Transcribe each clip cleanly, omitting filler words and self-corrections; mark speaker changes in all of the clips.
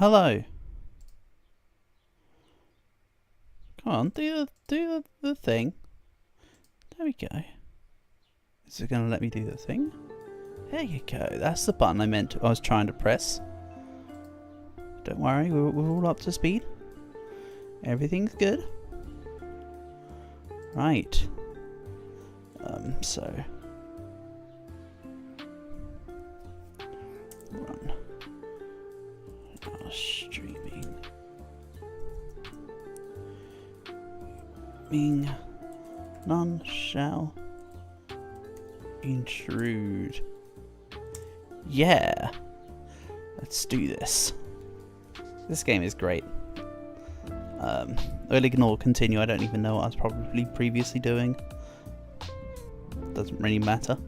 Speaker 1: Hello. Come on, do the thing. There we go. Is it going to let me do the thing? There you go. That's the button I was trying to press. Don't worry, we're all up to speed. Everything's good. Right. So run. Streaming. None shall intrude. Yeah. Let's do this. This game is great. I'll ignore continue. I don't even know what I was probably previously doing. Doesn't really matter.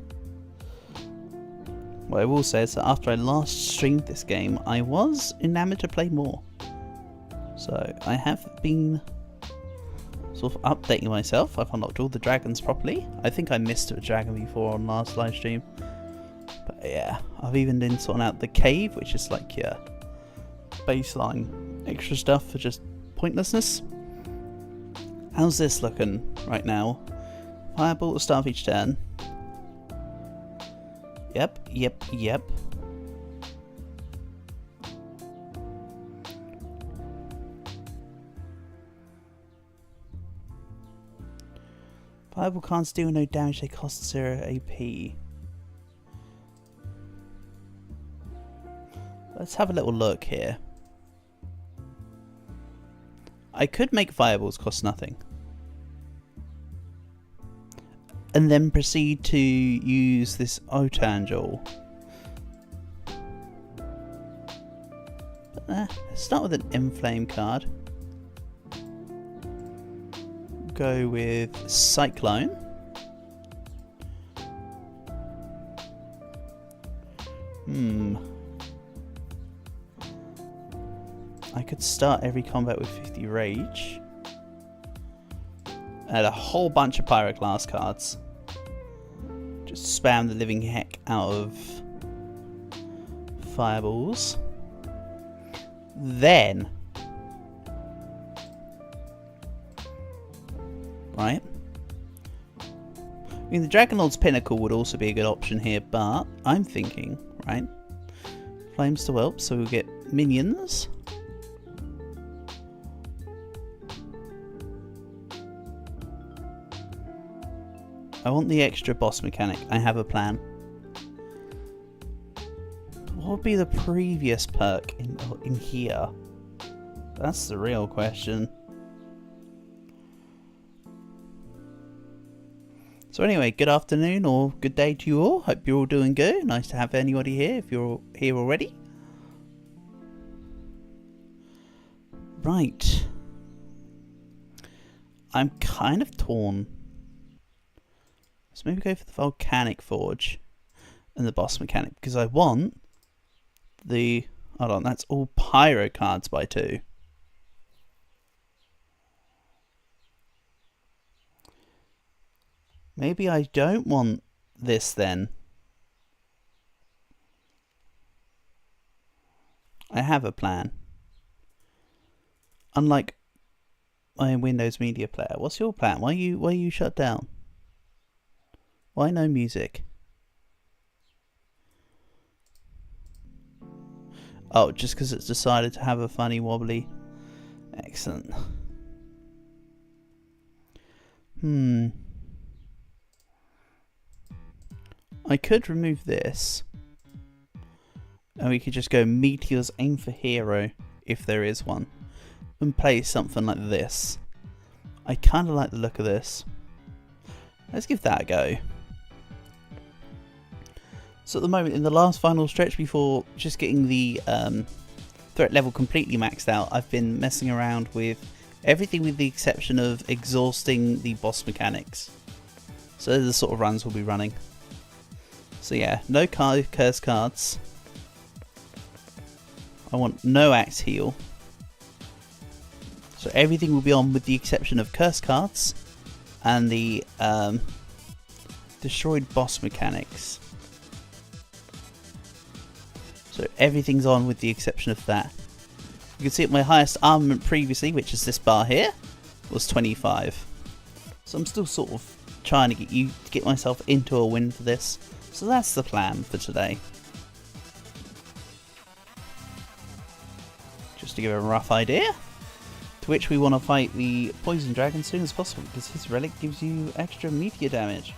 Speaker 1: What I will say is that after I last streamed this game, I was enamoured to play more. So I have been sort of updating myself. I've unlocked all the dragons properly. I think I missed a dragon before on last live stream. But yeah, I've even been sorting out the cave, which is like your baseline extra stuff for just pointlessness. How's this looking right now? Fireball at the start of each turn. Yep. Fireball can't deal no damage, they cost 0 AP. Let's have a little look here. I could make fireballs cost nothing. And then proceed to use this Otangel. Let's start with an Inflame card. Go with Cyclone. I could start every combat with 50 Rage. Add a whole bunch of Pyroclast cards. Just spam the living heck out of fireballs. Then, right? I mean, the Dragonlord's Pinnacle would also be a good option here, but I'm thinking, right? Flames to Whelp, so we'll get minions. I want the extra boss mechanic. I have a plan. What would be the previous perk in here? That's the real question. So anyway, good afternoon or good day to you all. Hope you're all doing good. Nice to have anybody here if you're here already. Right. I'm kind of torn. So maybe go for the Volcanic Forge and the boss mechanic, because I want the... Hold on, that's all Pyro cards by 2. Maybe I don't want this then. I have a plan. Unlike my Windows Media Player. What's your plan? Why are you shut down? Why no music? Oh, just because it's decided to have a funny wobbly. Excellent. I could remove this. And we could just go Meteors, aim for hero, if there is one. And play something like this. I kind of like the look of this. Let's give that a go. So at the moment, in the last final stretch before just getting the threat level completely maxed out, I've been messing around with everything with the exception of exhausting the boss mechanics. So those are the sort of runs we'll be running. So yeah, no curse cards. I want no axe heal. So everything will be on with the exception of curse cards and the destroyed boss mechanics. So everything's on with the exception of that. You can see my highest armament previously, which is this bar here, was 25. So I'm still sort of trying to get myself into a win for this. So that's the plan for today. Just to give a rough idea. To which we want to fight the poison dragon as soon as possible, because his relic gives you extra meteor damage.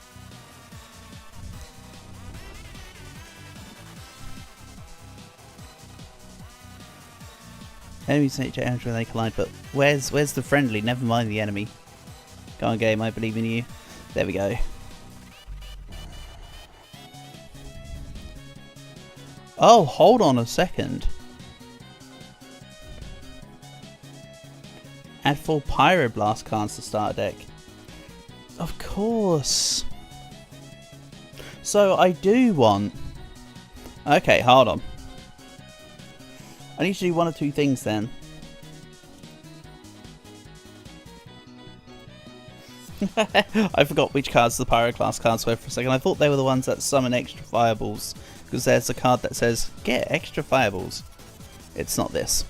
Speaker 1: Enemies nature damage when they collide, but where's the friendly? Never mind the enemy. Go on, game, I believe in you. There we go. Oh, hold on a second. Add 4 Pyroblast cards to start deck. Of course. So I do want... Okay, hold on. I need to do one or two things then. I forgot which cards the Pyroclast cards were for a second. I thought they were the ones that summon extra fireballs. Because there's a card that says, get extra fireballs. It's not this.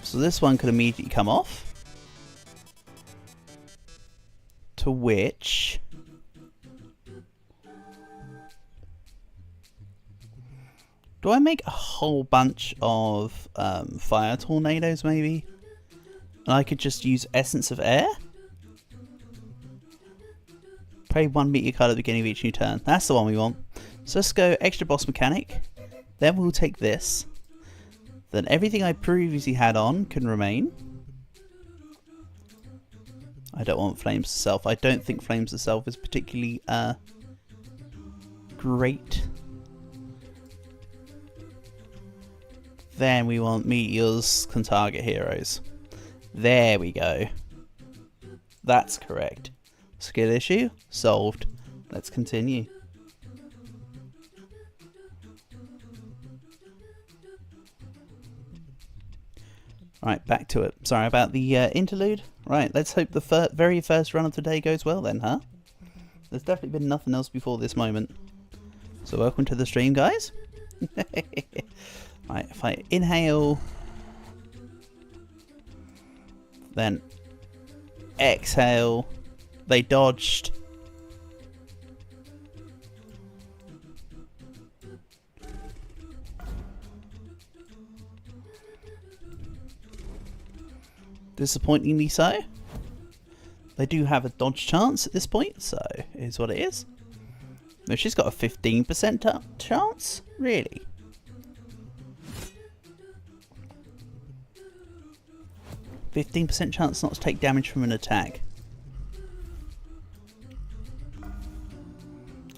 Speaker 1: So this one could immediately come off. To which... Do I make a whole bunch of fire tornadoes maybe? And I could just use Essence of Air? Play 1 meteor card at the beginning of each new turn. That's the one we want. So let's go extra boss mechanic. Then we'll take this. Then everything I previously had on can remain. I don't want Flames to Self. I don't think Flames to Self is particularly great. Then we want Meteors can target heroes. There we go. That's correct. Skill issue solved. Let's continue. Right, back to it. Sorry about the interlude. Right, let's hope the very first run of today goes well then, huh? There's definitely been nothing else before this moment. So welcome to the stream, guys. Right, if I inhale, then exhale, they dodged. Disappointingly so. They do have a dodge chance at this point, so it is what it is. No, she's got a 15% chance? Really? %15 chance not to take damage from an attack.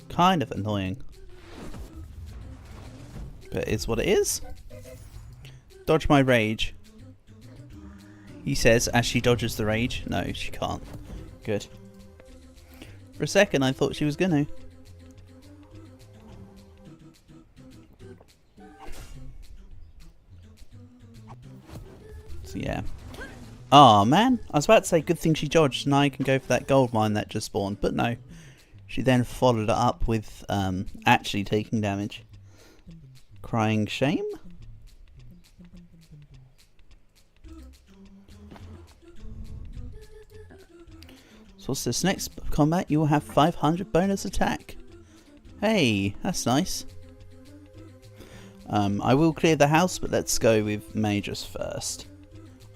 Speaker 1: Kind of annoying. But it is what it is. Dodge my rage. He says as she dodges the rage. No, she can't. Good. For a second I thought she was gonna. So yeah. Oh man, I was about to say good thing she dodged and I can go for that gold mine that just spawned, but no. She then followed it up with actually taking damage. Crying shame? So what's this? Next combat you will have 500 bonus attack. Hey, that's nice. I will clear the house, but let's go with mages first.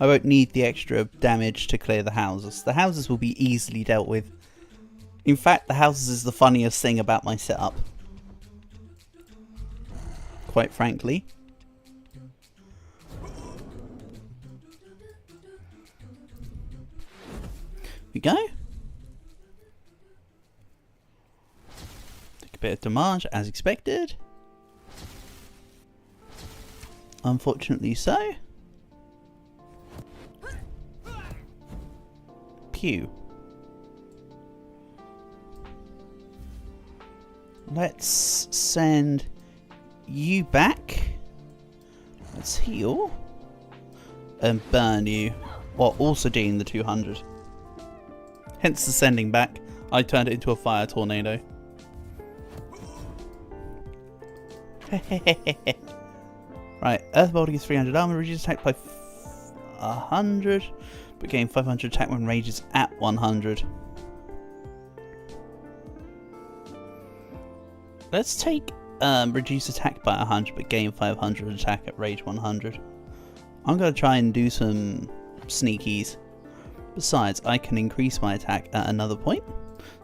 Speaker 1: I won't need the extra damage to clear the houses. The houses will be easily dealt with. In fact, the houses is the funniest thing about my setup. Quite frankly. We go. Take a bit of damage as expected. Unfortunately so. Pew. Let's send you back. Let's heal. And burn you. While also doing the 200. Hence the sending back. I turned it into a fire tornado. Right, Earthbolt gives 300 armor, reduces attack by 100, but gain 500 attack when rage is at 100. Let's take reduce attack by 100, but gain 500 attack at rage 100. I'm going to try and do some sneakies. Besides, I can increase my attack at another point.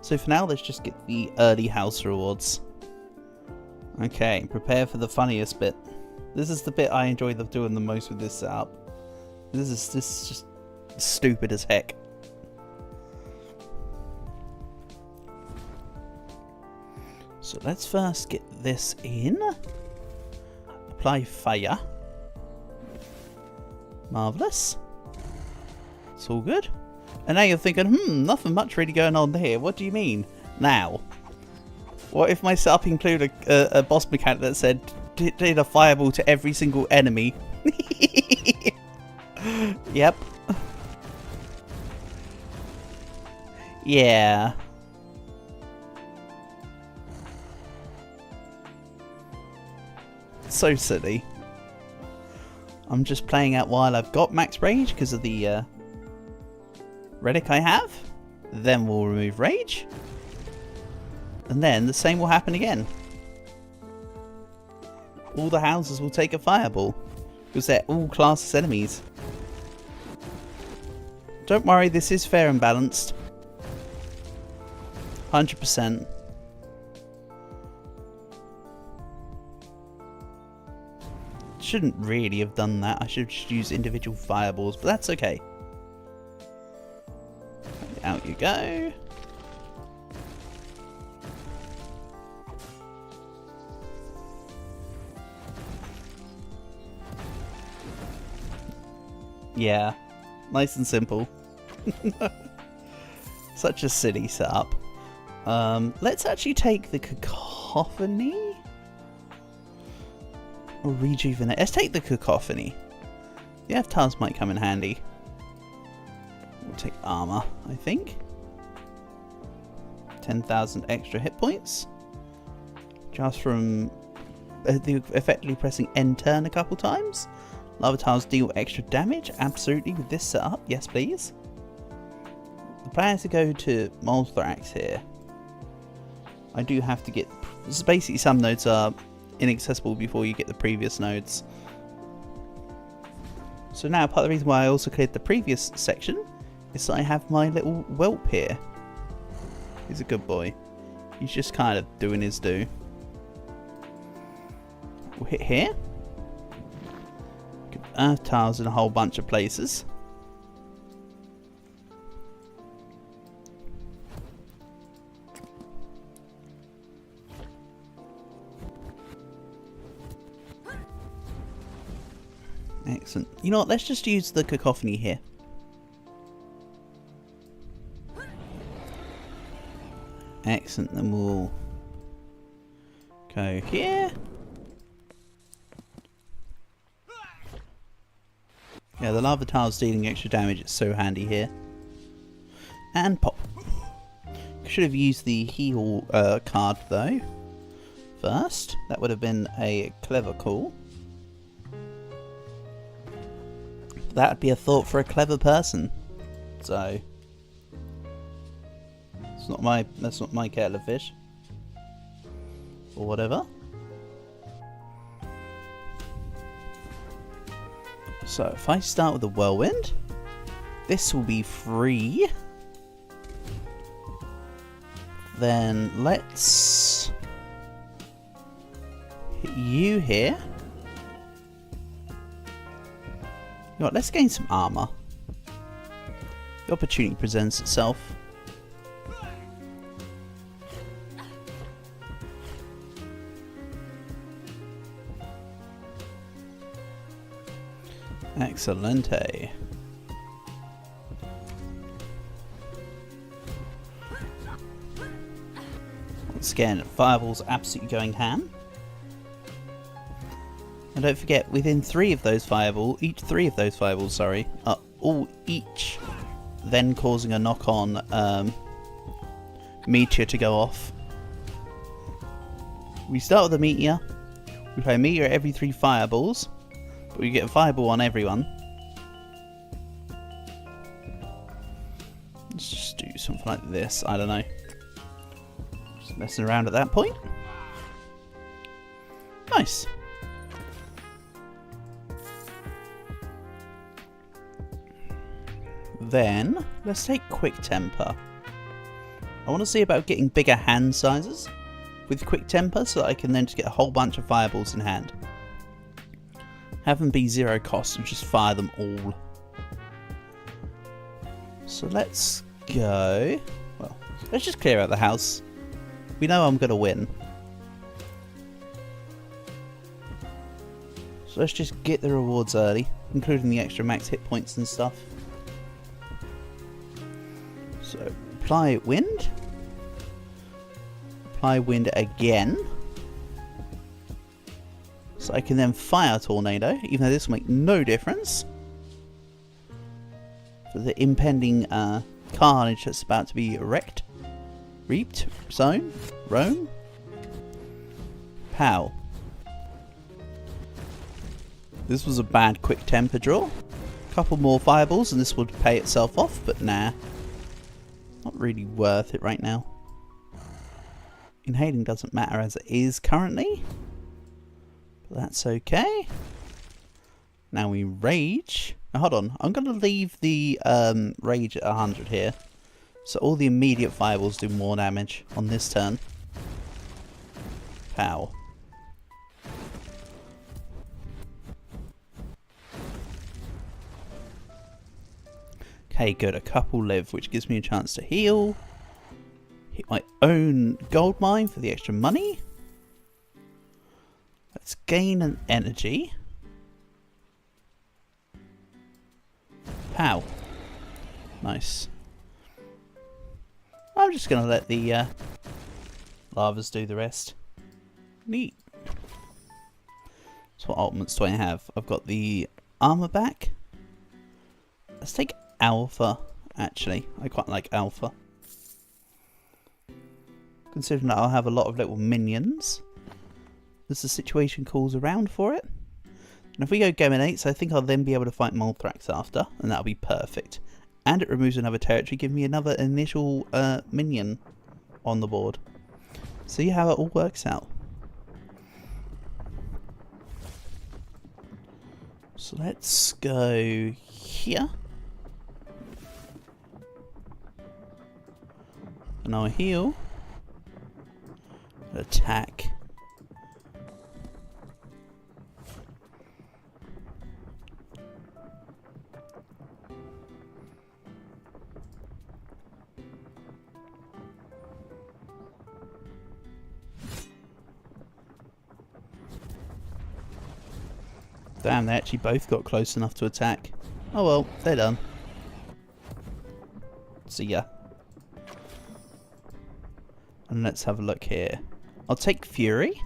Speaker 1: So for now, let's just get the early house rewards. Okay, prepare for the funniest bit. This is the bit I enjoy doing the most with this setup. This is just stupid as heck. So let's first get this in. Apply fire. Marvellous. It's all good. And now you're thinking, nothing much really going on here. What do you mean? Now, what if my setup included a boss mechanic that said, did a fireball to every single enemy? Yep. Yeah. So silly. I'm just playing out while I've got max rage because of the relic I have. Then we'll remove rage. And then the same will happen again. All the houses will take a fireball because they're all classless enemies. Don't worry, this is fair and balanced. 100%. Shouldn't really have done that. I should have just used individual fireballs, but that's okay. Out you go. Yeah, nice and simple. Such a silly setup. Let's actually take the cacophony. Or rejuvenate. Let's take the cacophony. The avatars might come in handy. We'll take armor, I think. 10,000 extra hit points. Just from effectively pressing end turn a couple times. Avatars deal extra damage. Absolutely, with this setup. Yes, please. The plan is to go to Molthrax here. I do have to get... This is basically some nodes are inaccessible before you get the previous nodes. So now part of the reason why I also cleared the previous section is that I have my little whelp here. He's a good boy. He's just kind of doing his due. We'll hit here. Get earth tiles in a whole bunch of places. Excellent. You know what? Let's just use the cacophony here. Excellent. Then we'll go here. Yeah, the lava tile's dealing extra damage. It's so handy here. And pop. Should have used the heal card though. First, that would have been a clever call. That would be a thought for a clever person. So that's not my kettle of fish. Or whatever. So if I start with the whirlwind, this will be free. Then let's hit you here. You know what, let's gain some armor. The opportunity presents itself. Excelente. Once again, Fireball's absolutely going ham. And don't forget, within each three of those fireballs, are all each then causing a knock-on meteor to go off. We start with a meteor. We play a meteor every 3 fireballs. But we get a fireball on everyone. Let's just do something like this. I don't know. Just messing around at that point. Nice. Then, let's take Quick Temper. I want to see about getting bigger hand sizes with Quick Temper so that I can then just get a whole bunch of fireballs in hand. Have them be 0 cost and just fire them all. So let's go... Well, let's just clear out the house. We know I'm going to win. So let's just get the rewards early, including the extra max hit points and stuff. So, apply wind. Apply wind again. So I can then fire Tornado, even though this will make no difference for the impending carnage that's about to be reaped, sown, roam. Pow. This was a bad Quick Temper draw. Couple more fireballs and this would pay itself off, but nah. Not really worth it right now. Inhaling doesn't matter as it is currently. But that's okay. Now we rage. Now hold on, I'm going to leave the rage at 100 here. So all the immediate fireballs do more damage on this turn. Pow. Okay, good. A couple live, which gives me a chance to heal. Hit my own gold mine for the extra money. Let's gain an energy. Pow. Nice. I'm just going to let the lavas do the rest. Neat. So what ultimates do I have? I've got the armor back. Let's take Alpha, actually. I quite like Alpha. Considering that I'll have a lot of little minions, as the situation calls around for it. And if we go Geminates, I think I'll then be able to fight Molthrax after, and that'll be perfect. And it removes another territory, giving me another initial minion on the board. See how it all works out. So let's go here. And I'll heal. Attack. Damn, they actually both got close enough to attack. Oh well, they're done. See ya. And let's have a look here. I'll take Fury.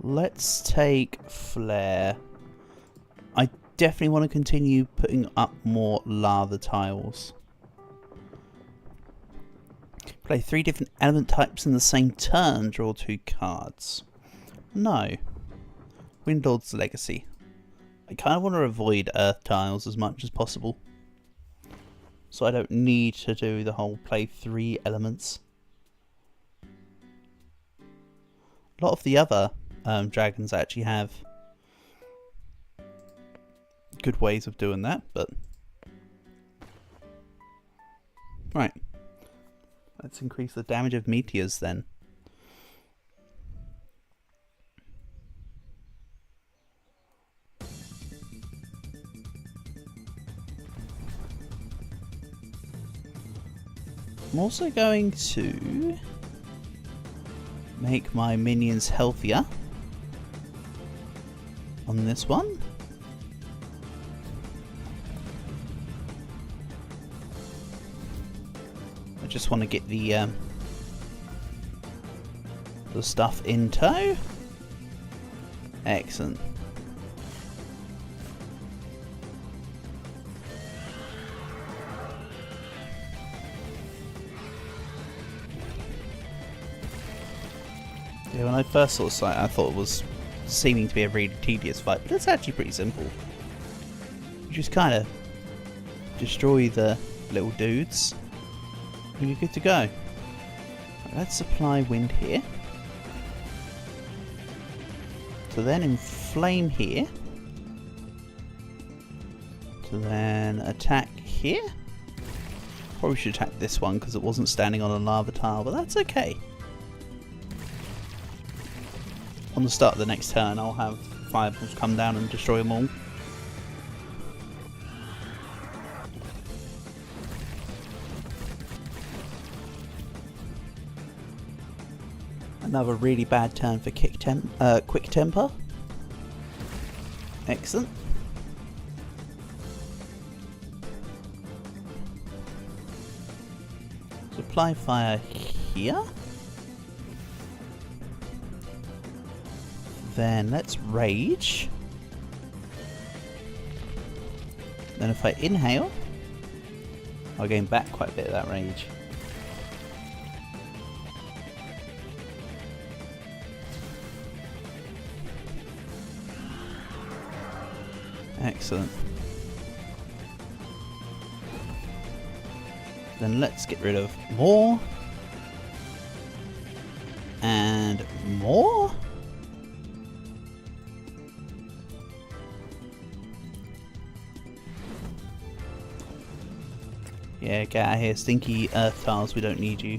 Speaker 1: Let's take Flare. I definitely want to continue putting up more lava tiles. Play 3 different element types in the same turn. Draw 2 cards. No. Windlord's Legacy. I kind of want to avoid earth tiles as much as possible. So I don't need to do the whole play 3 elements. A lot of the other dragons actually have good ways of doing that, but... Right. Let's increase the damage of Meteors then. I'm also going to make my minions healthier on this one. I just want to get the stuff in tow. Excellent. Yeah, when I first saw the site, I thought it was seeming to be a really tedious fight, but it's actually pretty simple. You just kind of destroy the little dudes, and you're good to go. Right, let's apply wind here. To then inflame here. To then attack here. Probably should attack this one because it wasn't standing on a lava tile, but that's okay. On the start of the next turn, I'll have fireballs come down and destroy them all. Another really bad turn for quick temper. Excellent. Supply fire here. Then let's rage. Then if I inhale, I'll gain back quite a bit of that rage. Excellent. Then let's get rid of more. And more. Yeah, get out of here, stinky earth tiles, we don't need you.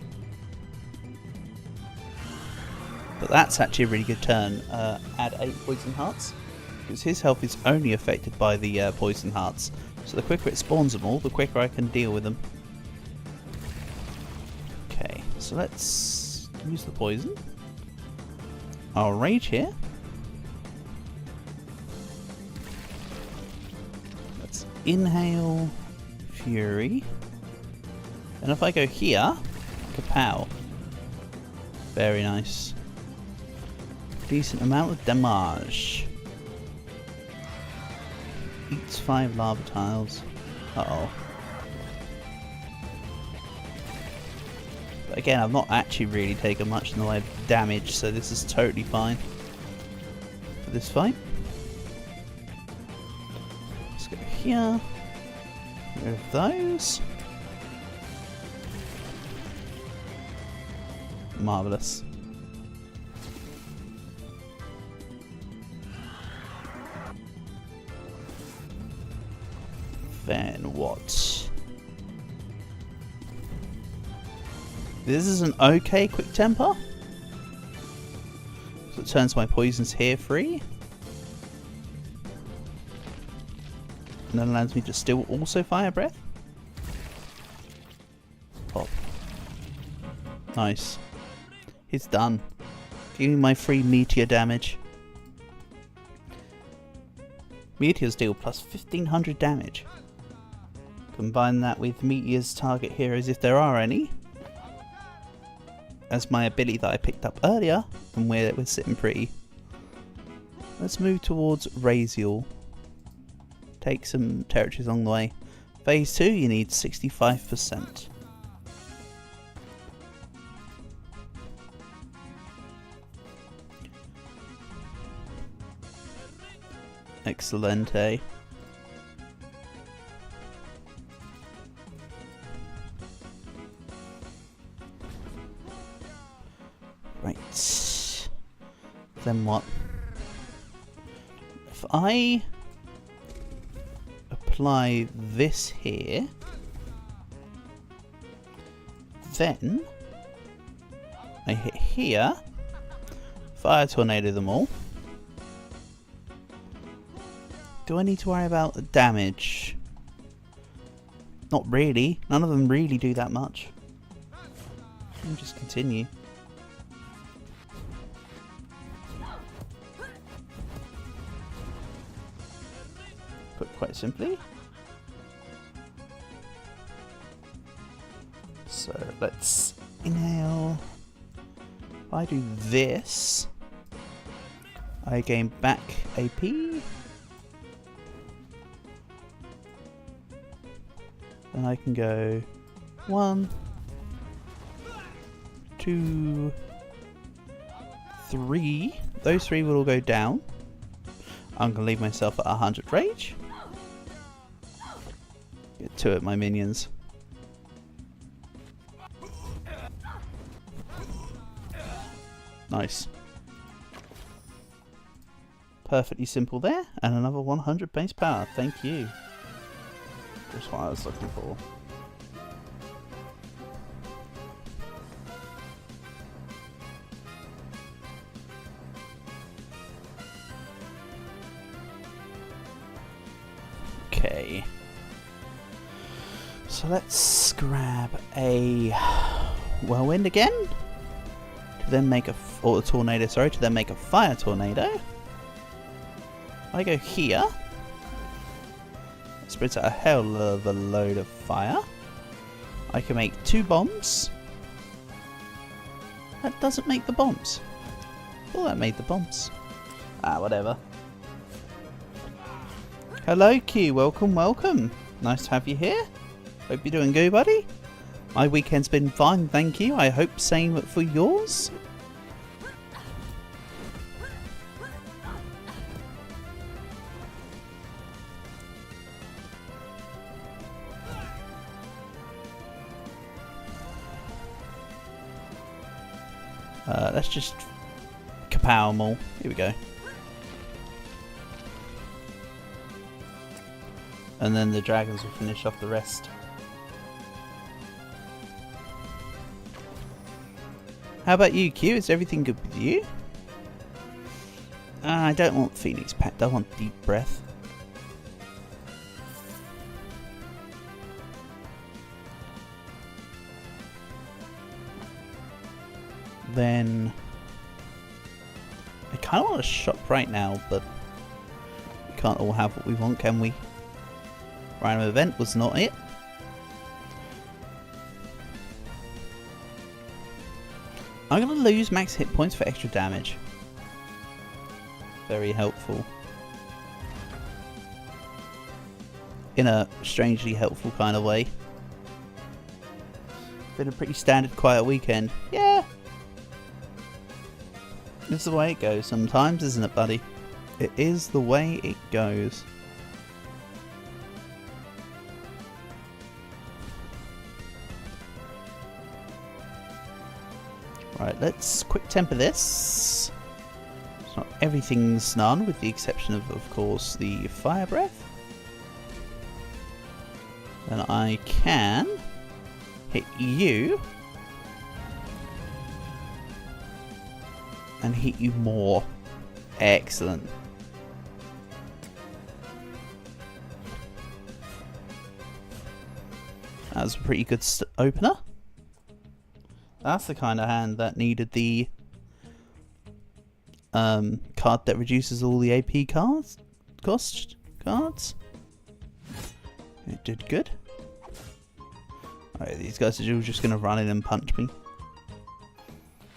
Speaker 1: But that's actually a really good turn. Add 8 poison hearts. Because his health is only affected by the poison hearts. So the quicker it spawns them all, the quicker I can deal with them. Okay, so let's use the poison. I'll rage here. Let's inhale fury. And if I go here, kapow. Very nice. Decent amount of damage. Eats 5 lava tiles. Uh-oh. But again, I've not actually really taken much in the way of damage, so this is totally fine for this fight. Let's go here. Get rid of those. Marvellous. Then what? This is an okay quick temper. So it turns my poisons here free. And then allows me to still also fire breath. Pop. Nice. It's done. Give me my free meteor damage. Meteors deal plus 1500 damage. Combine that with Meteors target heroes if there are any. As my ability that I picked up earlier, and we're sitting pretty. Let's move towards Raziel. Take some territories along the way. Phase 2, you need 65%. Excelente. Right. Then what? If I apply this here, then I hit here, fire tornado them all. Do I need to worry about the damage? Not really. None of them really do that much. I'll just continue. Put quite simply. So let's inhale. If I do this, I gain back AP. Then I can go 1, 2, 3. Those 3 will all go down. I'm going to leave myself at 100 rage. Get to it, my minions. Nice. Perfectly simple there. And another 100 base power. Thank you. That's what I was looking for. Okay. So let's grab a whirlwind again. To then make a tornado, sorry, to then make a fire tornado. I go here. It spreads out a hell of a load of fire. I can make 2 bombs. That doesn't make the bombs. Oh, that made the bombs. Ah, whatever. Hello Q, welcome, welcome. Nice to have you here. Hope you're doing good, buddy. My weekend's been fine, thank you. I hope same for yours. Let's just kapow them all. Here we go. And then the dragons will finish off the rest. How about you, Q? Is everything good with you? I don't want Phoenix Pact. I want Deep Breath. Then I kind of want to shop right now, but we can't all have what we want, can we? Random event was not it. I'm going to lose max hit points for extra damage. Very helpful. In a strangely helpful kind of way. Been a pretty standard quiet weekend. Yeah. It's the way it goes sometimes, isn't it, buddy? It is the way it goes. Right, let's quick temper this. It's not everything's none, with the exception of course, the fire breath. Then I can hit you. And hit you more. Excellent. That was a pretty good opener. That's the kind of hand that needed the card that reduces all the AP cards. Cards. It did good. Alright, these guys are all just going to run in and punch me.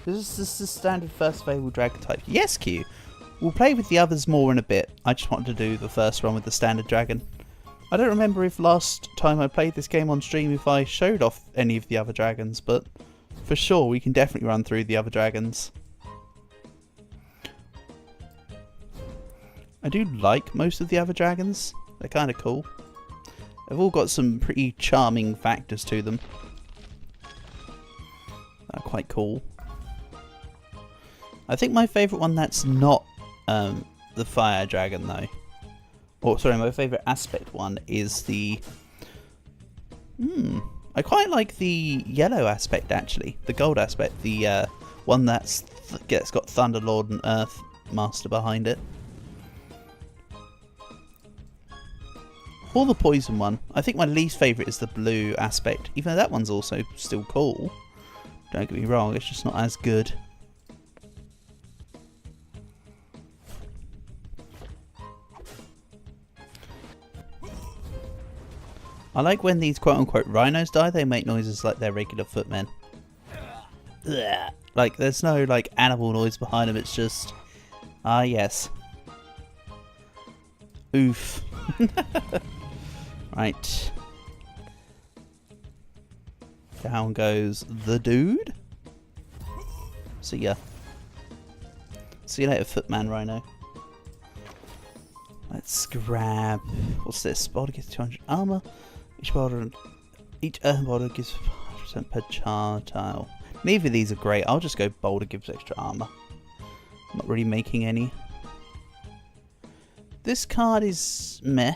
Speaker 1: This is the standard first available dragon type. Yes, Q. We'll play with the others more in a bit. I just wanted to do the first one with the standard dragon. I don't remember if last time I played this game on stream if I showed off any of the other dragons, but for sure we can definitely run through the other dragons. I do like most of the other dragons. They're kind of cool. They've all got some pretty charming factors to them. They're quite cool. I think my favourite one that's not the fire dragon though. Or sorry, my favourite aspect one is the... I quite like the yellow aspect actually. The gold aspect. The one that's got Thunderlord and Earth Master behind it. Or the poison one. I think my least favourite is the blue aspect. Even though that one's also still cool. Don't get me wrong, it's just not as good. I like when these quote-unquote rhinos die, they make noises like they're regular footmen. Ugh. Like, there's no, like, animal noise behind them, it's just... Ah, yes. Oof. Right. Down goes the dude. See ya. See you later, Footman Rhino. Let's grab... What's this? Boulder gets 200 armor. Each boulder gives 5% per char tile. Neither of these are great. I'll just go boulder gives extra armor. Not really making any. This card is meh.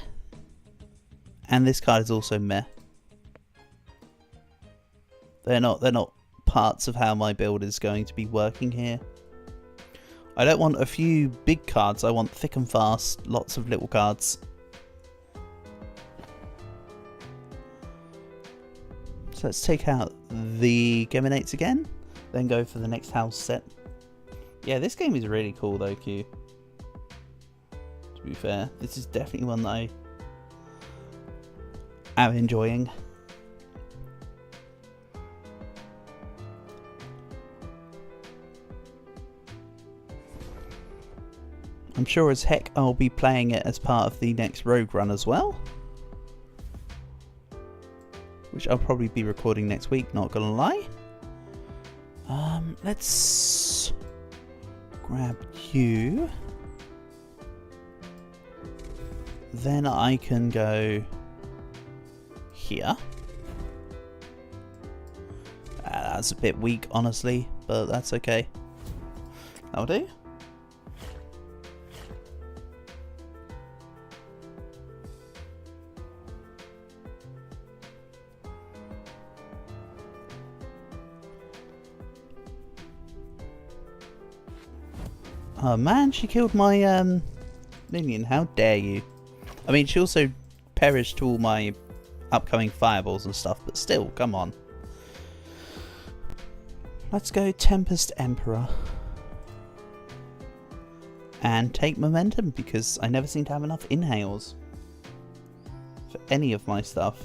Speaker 1: And this card is also meh. They're not parts of how my build is going to be working here. I don't want a few big cards, I want thick and fast, lots of little cards. So let's take out the Geminates again, then go for the next house set. Yeah, this game is really cool though, Q. To be fair, this is definitely one that I am enjoying. I'm sure as heck I'll be playing it as part of the next Rogue run as well. Which I'll probably be recording next week, not gonna lie. Let's grab you. Then I can go here. That's a bit weak, honestly, but that's okay. That'll do. Oh man, she killed my minion. How dare you? I mean, she also perished to all my upcoming fireballs and stuff, but still, come on. Let's go Tempest Emperor. And take momentum, because I never seem to have enough inhales for any of my stuff.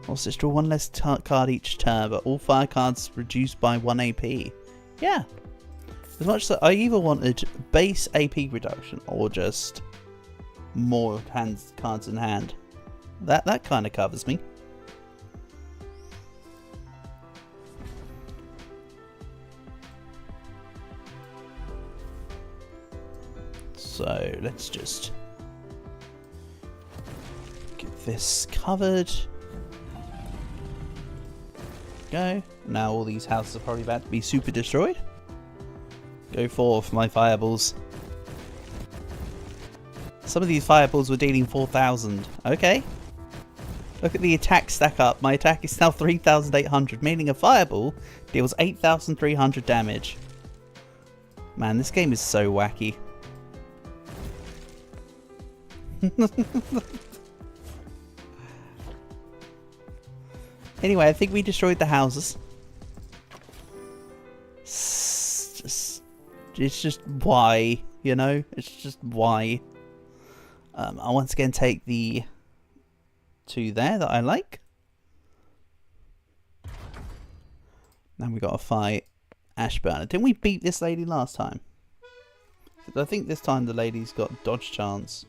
Speaker 1: Also, just draw one less card each turn, but all fire cards reduced by 1 AP. Yeah. As much as I either wanted base AP reduction or just more cards in hand. That kind of covers me. So let's just get this covered. Go. Now all these houses are probably about to be super destroyed. Go forth, my fireballs. Some of these fireballs were dealing 4,000. Okay. Look at the attack stack up. My attack is now 3,800, meaning a fireball deals 8,300 damage. Man, this game is so wacky. Anyway, I think we destroyed the houses. It's just why, you know? It's just why. I'll once again take the 2 there that I like. Now we got to fight Ashburner. Didn't we beat this lady last time? I think this time the lady's got dodge chance.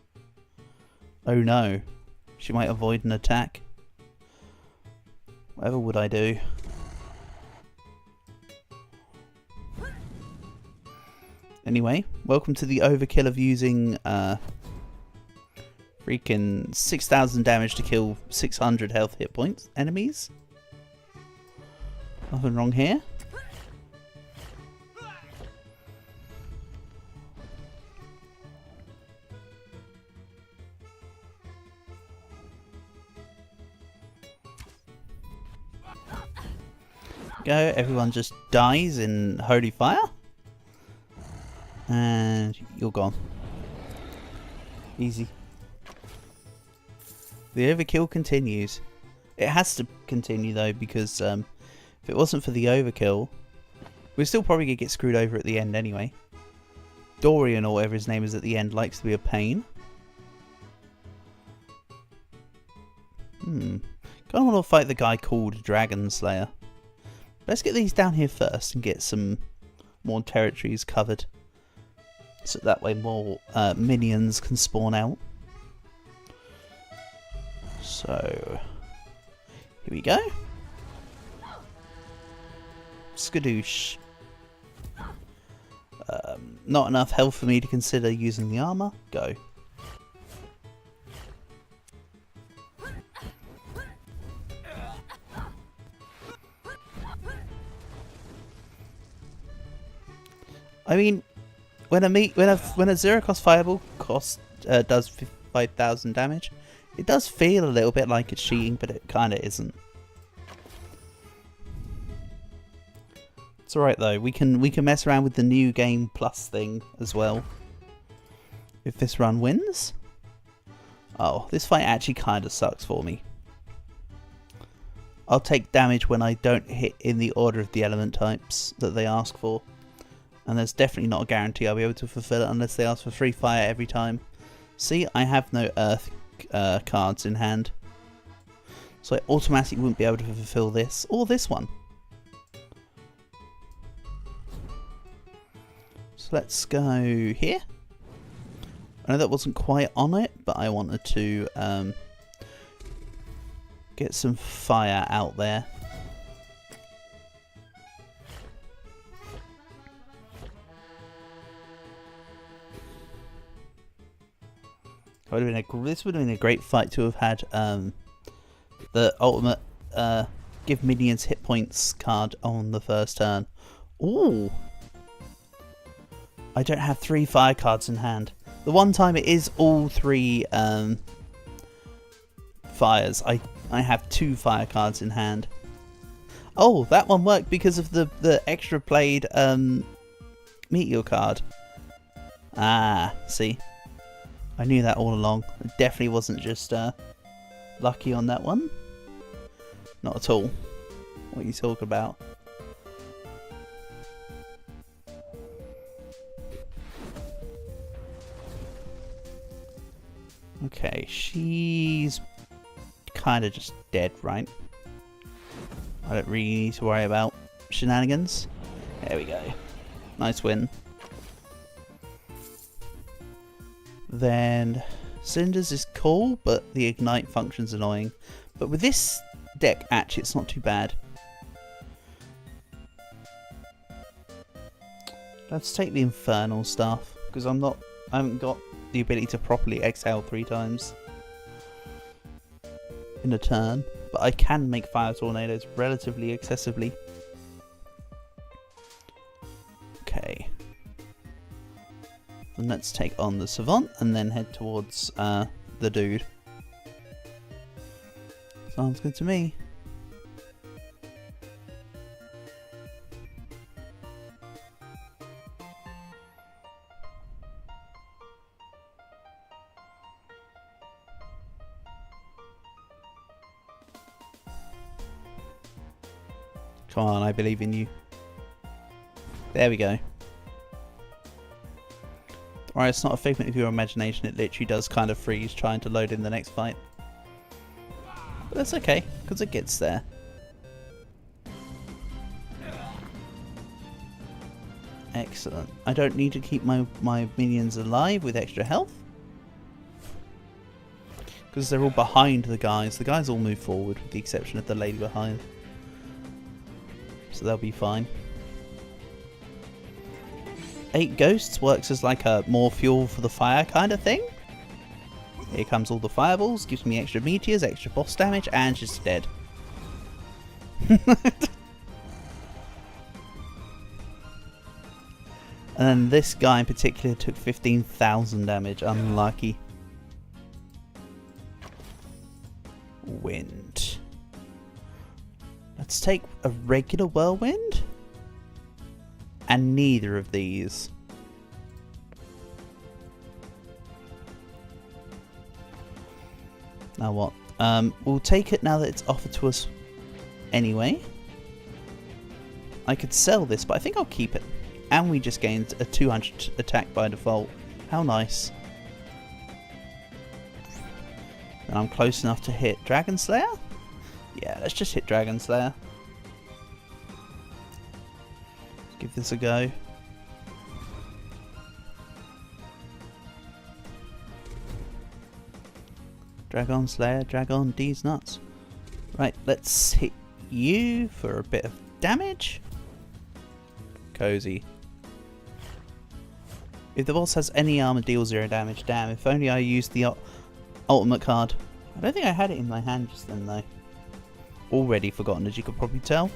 Speaker 1: Oh no. She might avoid an attack. Whatever would I do? Anyway, welcome to the overkill of using freaking 6,000 damage to kill 600 health hit points enemies. Nothing wrong here. Go, everyone just dies in holy fire. And you're gone. Easy. The overkill continues. It has to continue though, because if it wasn't for the overkill, we're still probably going to get screwed over at the end anyway. Dorian, or whatever his name is at the end, likes to be a pain. Kind of want to fight the guy called Dragon Slayer. Let's get these down here first and get some more territories covered. So that way more minions can spawn out. So, here we go. Skadoosh. not enough health for me to consider using the armor. Go. I mean, when a zero cost fireball does 5,000 damage, it does feel a little bit like it's cheating, but it kind of isn't. It's alright though. We can mess around with the new game plus thing as well. If this run wins. Oh, this fight actually kind of sucks for me. I'll take damage when I don't hit in the order of the element types that they ask for. And there's definitely not a guarantee I'll be able to fulfill it unless they ask for free fire every time. See, I have no earth cards in hand. So I automatically wouldn't be able to fulfill this or this one. So let's go here. I know that wasn't quite on it, but I wanted to get some fire out there. This would have been a great fight to have had the ultimate give minions hit points card on the first turn. Ooh! I don't have 3 fire cards in hand. The one time it is all 3 fires. I have 2 fire cards in hand. Oh, that one worked because of the extra played Meteor card. Ah, see. I knew that all along. It definitely wasn't just lucky on that one. Not at all. What are you talking about? Okay, she's kind of just dead, right? I don't really need to worry about shenanigans. There we go. Nice win. Then Cinders is cool, but the ignite function's annoying. But with this deck, actually, it's not too bad. Let's take the infernal stuff because I haven't got the ability to properly exhale 3 times in a turn, but I can make fire tornadoes relatively accessibly. Okay. And let's take on the Savant and then head towards the dude. Sounds good to me. Come on, I believe in you. There we go. Alright, it's not a figment of your imagination, it literally does kind of freeze trying to load in the next fight. But that's okay, because it gets there. Excellent. I don't need to keep my minions alive with extra health. Because they're all behind the guys. The guys all move forward with the exception of the lady behind. So they'll be fine. 8 ghosts works as like a more fuel for the fire kind of thing. Here comes all the fireballs, gives me extra meteors, extra boss damage, and she's dead. And then this guy in particular took 15,000 damage, unlucky. Wind. Let's take a regular whirlwind. And neither of these. Now what? We'll take it now that it's offered to us anyway. I could sell this, but I think I'll keep it. And we just gained a 200 attack by default. How nice. And I'm close enough to hit Dragon Slayer? Yeah, let's just hit Dragon Slayer. Give this a go. Dragon Slayer, Dragon D's nuts. Right, let's hit you for a bit of damage. Cozy. If the boss has any armor, deal 0 damage. Damn, if only I used the ultimate card. I don't think I had it in my hand just then though. Already forgotten, as you could probably tell.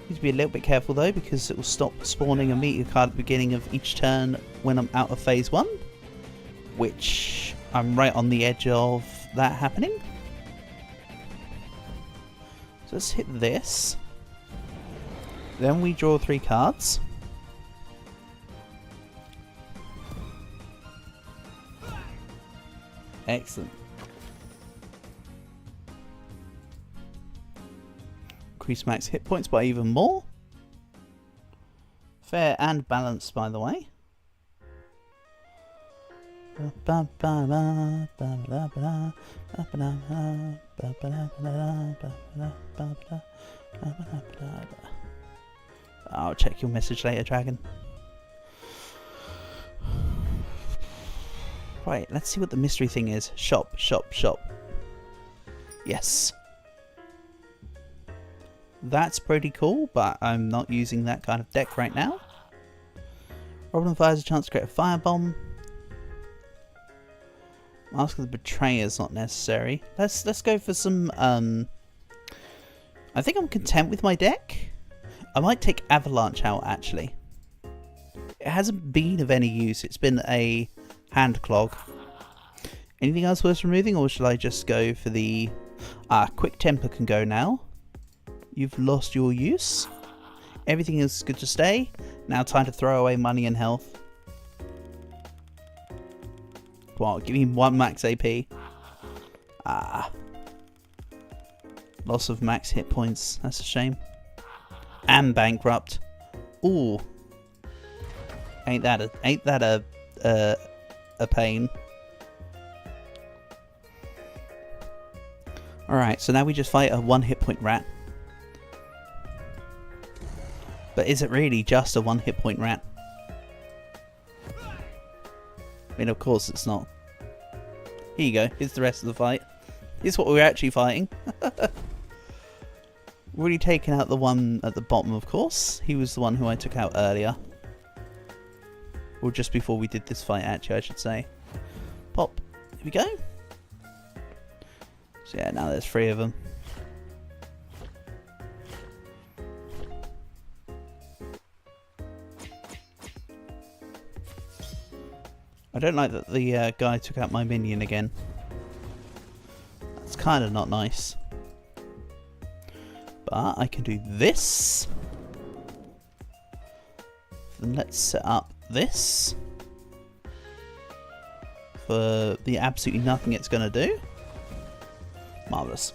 Speaker 1: Need to be a little bit careful though, because it will stop spawning a meteor card at the beginning of each turn when I'm out of phase 1. Which I'm right on the edge of that happening. So let's hit this. Then we draw 3 cards. Excellent. Increase max hit points by even more. Fair and balanced, by the way. I'll check your message later, Dragon. Right, let's see what the mystery thing is. Shop, shop, shop. Yes. That's pretty cool, but I'm not using that kind of deck right now. Robin fires a chance to create a firebomb. Mask of the Betrayer is not necessary. Let's go for some. I think I'm content with my deck. I might take Avalanche out actually. It hasn't been of any use. It's been a hand clog. Anything else worth removing, or shall I just go for the Quick Temper can go now. You've lost your use. Everything is good to stay. Now time to throw away money and health. Well, give me 1 max AP. Loss of max hit points. That's a shame. And bankrupt. Ooh. Ain't that a pain. Alright, so now we just fight a 1 hit point rat. But is it really just a 1 hit point rat? I mean, of course it's not. Here you go. Here's the rest of the fight. Here's what we're actually fighting. Already taken out the one at the bottom, of course. He was the one who I took out earlier. Or just before we did this fight, actually, I should say. Pop. Here we go. So yeah, now there's 3 of them. I don't like that the guy took out my minion again. That's kind of not nice. But I can do this. Then let's set up this. For the absolutely nothing it's going to do. Marvellous.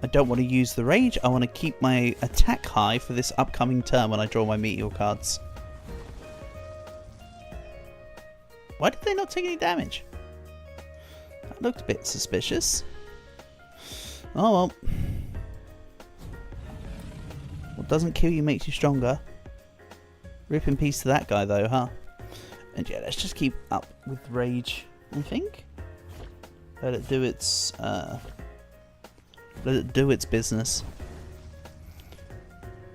Speaker 1: I don't want to use the rage. I want to keep my attack high for this upcoming turn when I draw my meteor cards. Why did they not take any damage? That looked a bit suspicious. Oh well. What doesn't kill you makes you stronger. Rip in peace to that guy though, huh? And yeah, let's just keep up with rage, I think. Let it do its business.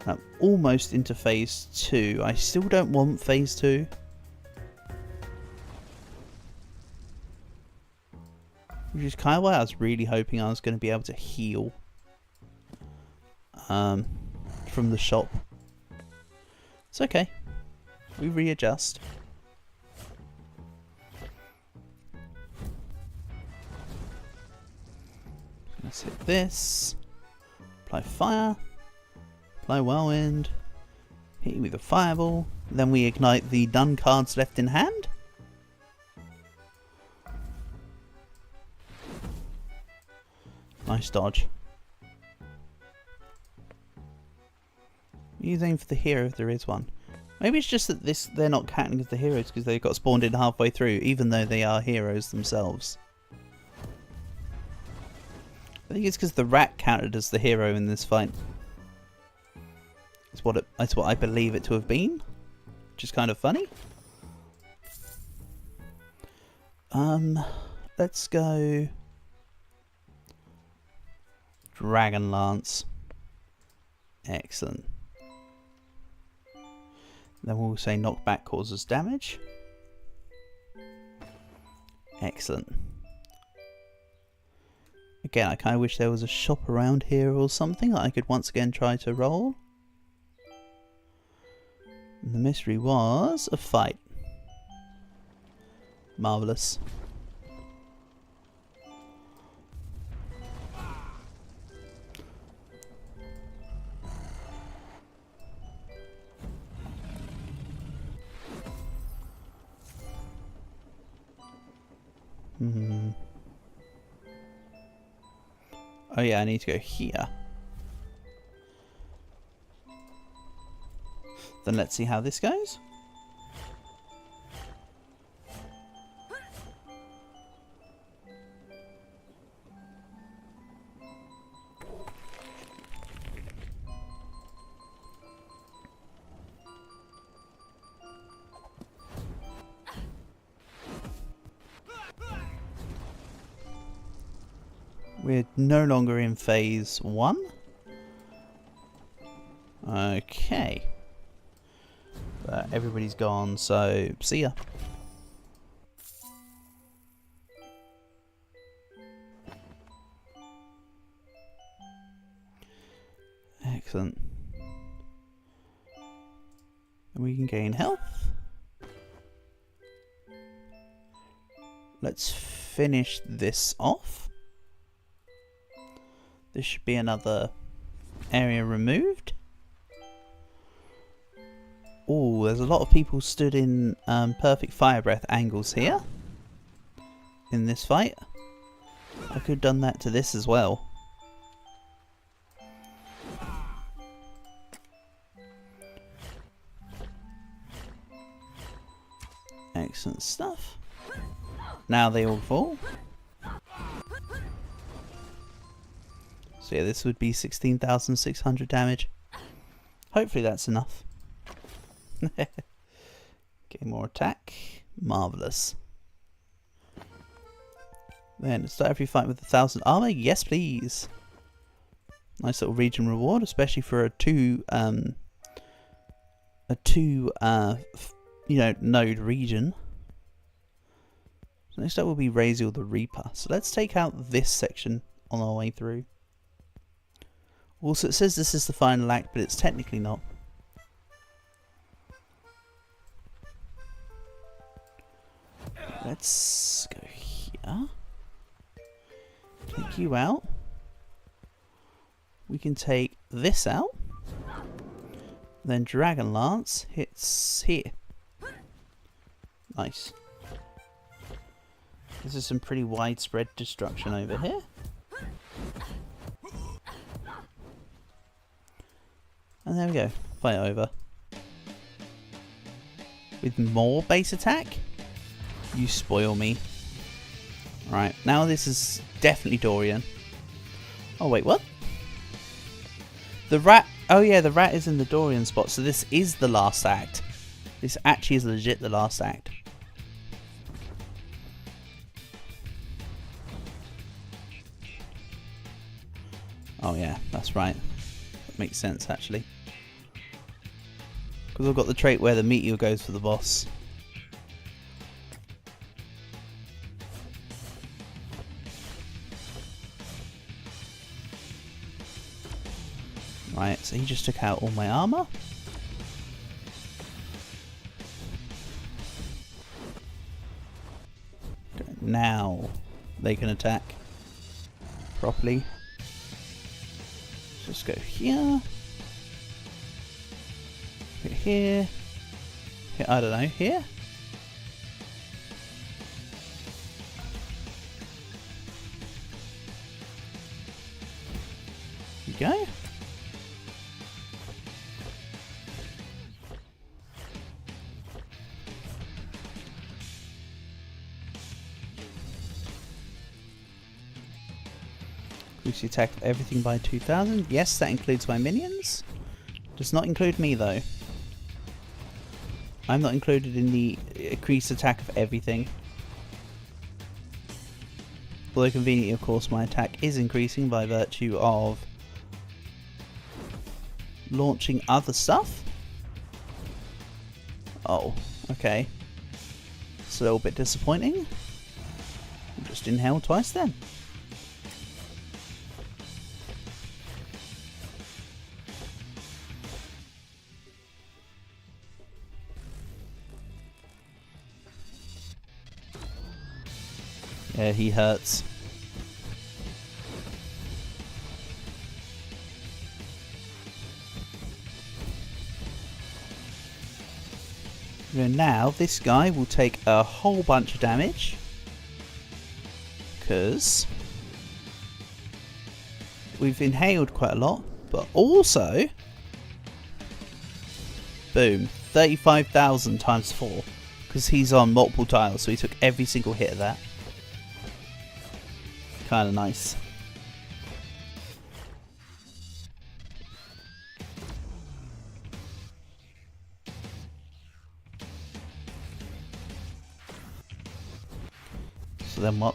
Speaker 1: I'm almost into phase 2. I still don't want phase 2. Which is kind of why I was really hoping I was going to be able to heal from the shop. It's okay. We readjust. Let's hit this. Apply fire. Apply whirlwind. Hit you with a fireball. Then we ignite the done cards left in hand. Nice dodge. Use aim for the hero if there is one. Maybe it's just that they're not counting as the heroes because they got spawned in halfway through, even though they are heroes themselves. I think it's because the rat counted as the hero in this fight. That's what I believe it to have been, which is kind of funny. Let's go Dragon Lance. Excellent. Then we'll say knockback causes damage. Excellent. Again, I kind of wish there was a shop around here or something that I could once again try to roll. And the mystery was a fight. Marvellous. Oh yeah, I need to go here. Then let's see how this goes. We're no longer in phase 1. Okay. But everybody's gone, so see ya. Excellent. And we can gain health. Let's finish this off. This should be another area removed. Oh, there's a lot of people stood in perfect fire breath angles here. In this fight. I could have done that to this as well. Excellent stuff. Now they all fall. So yeah, this would be 16,600 damage. Hopefully that's enough. Get more attack. Marvellous. Then start every fight with 1,000 armor. Yes, please. Nice little region reward, especially for a two node region. So next up will be Raziel the Reaper. So let's take out this section on our way through. Also, it says this is the final act, but it's technically not. Let's go here. Take you out. We can take this out. Then Dragon Lance hits here. Nice. This is some pretty widespread destruction over here. And there we go. Fight over. With more base attack? You spoil me. Right, now this is definitely Dorian. Oh wait, what? The rat... Oh yeah, the rat is in the Dorian spot, so this is the last act. This actually is legit the last act. Oh yeah, that's right. That makes sense actually. Because I've got the trait where the Meteor goes for the boss. Right, so he just took out all my armor. Now they can attack properly. Let's just go here. Hit here. Hit, I don't know, here? Here we go. Increase the attack of everything by 2,000. Yes, that includes my minions. Does not include me though. I'm not included in the increased attack of everything. Although conveniently, of course, my attack is increasing by virtue of launching other stuff. Oh, okay. It's a little bit disappointing. Just inhaled twice then. Yeah, he hurts. Now this guy will take a whole bunch of damage because we've inhaled quite a lot, but also boom, 35,000 times 4 because he's on multiple tiles, so he took every single hit of that. Kind of nice. So then what?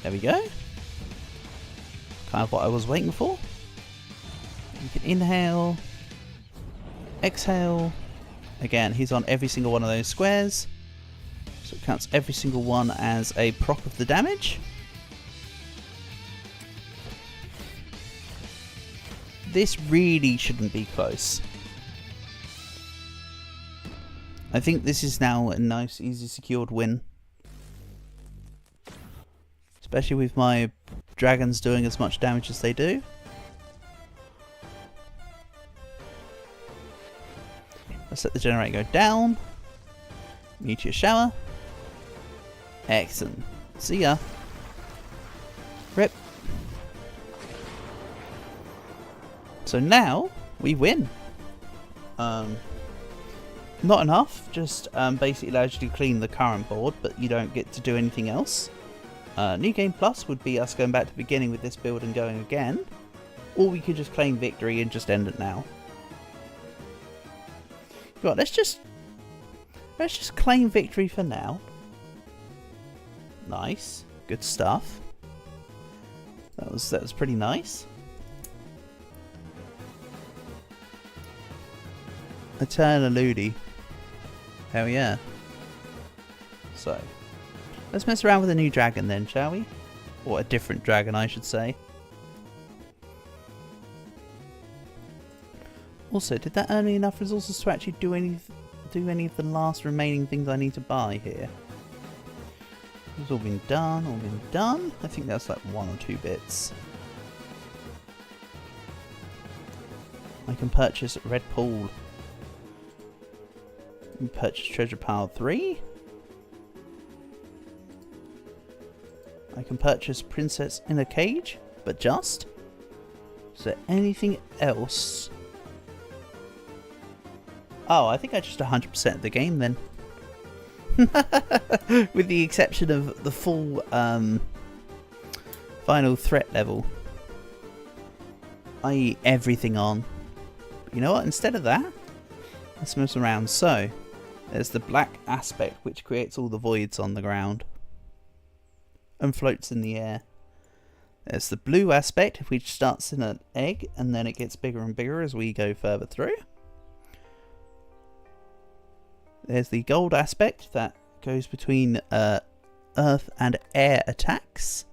Speaker 1: There we go. Kind of what I was waiting for. You can inhale, exhale. Again, he's on every single one of those squares. So it counts every single one as a proc of the damage. This really shouldn't be close. I think this is now a nice, easy, secured win. Especially with my dragons doing as much damage as they do. Let's let the generator go down. Meteor shower. Excellent. See ya. Rip. So now we win. Not enough, just basically allows you to clean the current board, but you don't get to do anything else. New Game Plus would be us going back to the beginning with this build and going again, or we could just claim victory and just end it now. Right, let's just claim victory for now. Nice, good stuff. That was pretty nice. Eternal Ludi. Hell yeah. So, let's mess around with a new dragon then, shall we? Or a different dragon, I should say. Also, did that earn me enough resources to actually do any of the last remaining things I need to buy here? It's all been done, all been done. I think that's like 1 or 2 bits. I can purchase Red Pool. Purchase Treasure Pile 3. I can purchase Princess in a Cage, but just. Is there anything else? Oh, I think I just 100% the game then. With the exception of the full final threat level. I.e. everything on. But you know what? Instead of that, let's move around. So, there's the black aspect, which creates all the voids on the ground and floats in the air. There's the blue aspect, which starts in an egg and then it gets bigger and bigger as we go further through. There's the gold aspect that goes between earth and air attacks.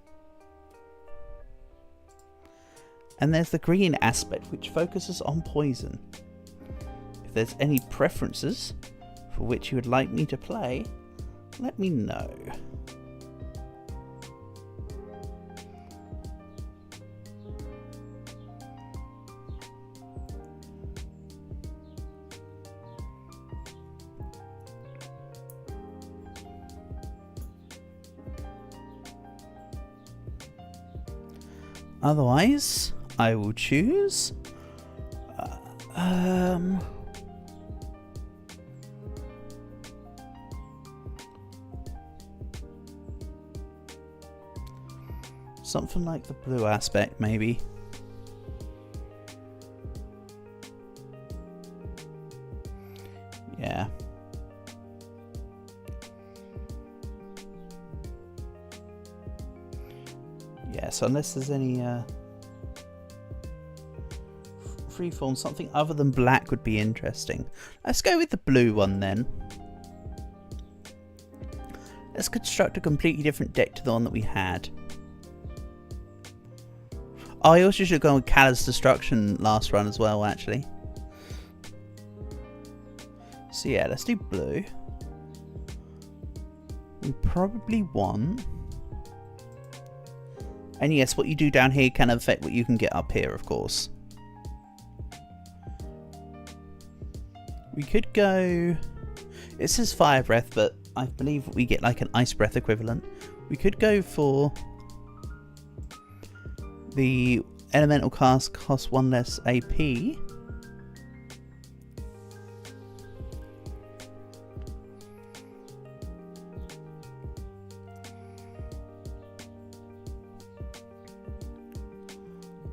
Speaker 1: And there's the green aspect, which focuses on poison. If there's any preferences for which you would like me to play, let me know. Otherwise, I will choose something like the blue aspect, maybe. Yeah. Yeah, so unless there's any freeform, something other than black would be interesting. Let's go with the blue one then. Let's construct a completely different deck to the one that we had. Oh, I also should have gone with Callous Destruction last run as well, actually. So yeah, let's do blue. We probably want... And yes, what you do down here can affect what you can get up here, of course. We could go... It says Fire Breath, but I believe we get like an Ice Breath equivalent. We could go for... The Elemental Cast costs 1 less AP.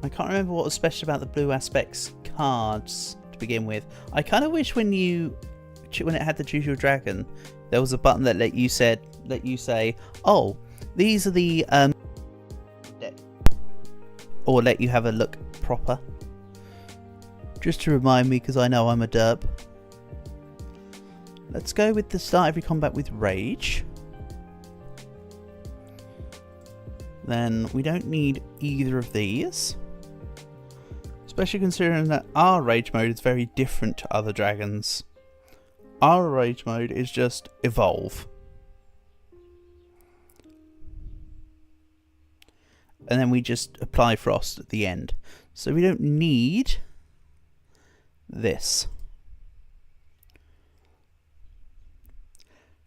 Speaker 1: I can't remember what was special about the Blue Aspects cards to begin with. I kind of wish when it had to choose your dragon, there was a button that let you say, oh, these are the or let you have a look proper. Just to remind me, because I know I'm a derp. Let's go with the start every combat with Rage. Then we don't need either of these. Especially considering that our Rage mode is very different to other dragons. Our Rage mode is just Evolve. And then we just apply Frost at the end. So we don't need this.